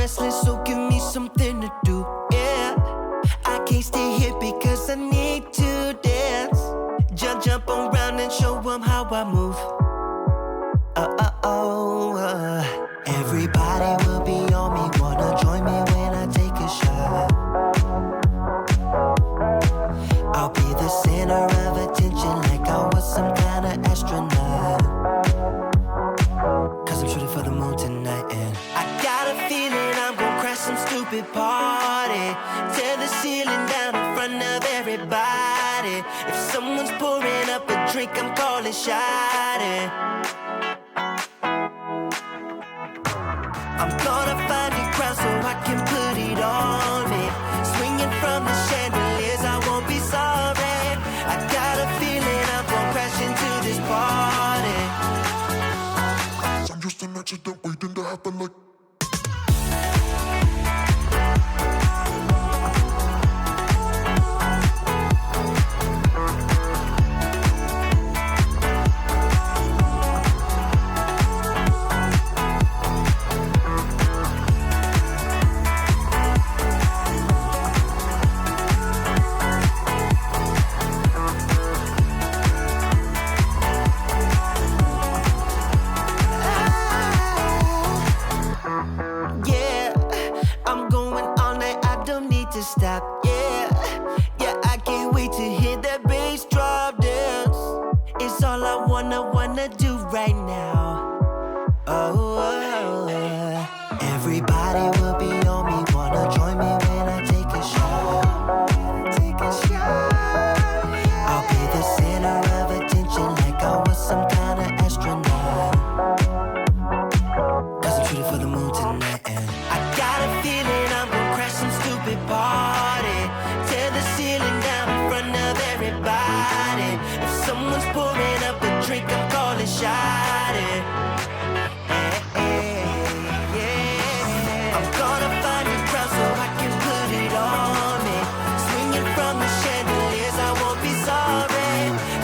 restless, so give me something to do. Yeah, I can't stay here because I need to dance. Jump around and show 'em how I move. Everybody will be on me, wanna join me when I take a shot. I'll be the center of attention like I was some kind of astronaut. Cause I'm shooting for the moon tonight, and I got a feeling I'm gonna crash some stupid party. Tear the ceiling down in front of everybody. If someone's pouring up a drink, I'm calling shawty. I'm gonna find a crowd so I can put it on me. Swinging from the chandeliers, I won't be sorry. I got a feeling I'm gonna crash into this party. I'm just an accident waiting to happen like. Stop, yeah, I can't wait to hear that bass drop dance. It's all I wanna do right now. Everybody will be on me, wanna join me when I take a shot. I'll be the center of attention like I was some kind of astronaut. Cause I'm shooting for the moon tonight, and I got a feeling I'm gonna crash some stupid party. Tear the ceiling down in front of everybody. If someone's pouring up a drink, I'm calling shawty. I'm gonna find a crowd so I can put it on me. Swinging from the chandeliers, I won't be sorry.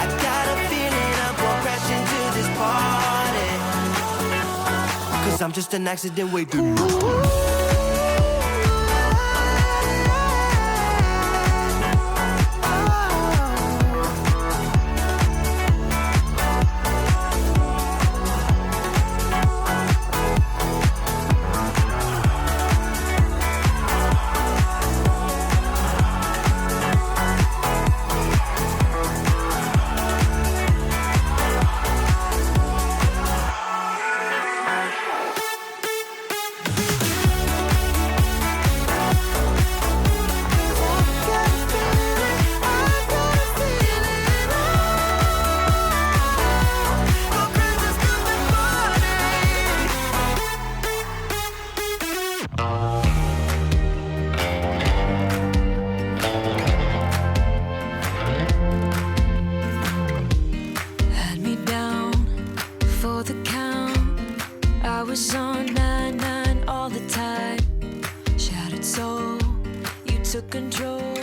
I got a feeling I'm gonna crash into this party. Cause I'm just an accident waiting. I was on 9-9 all the time. Shattered soul, you took control.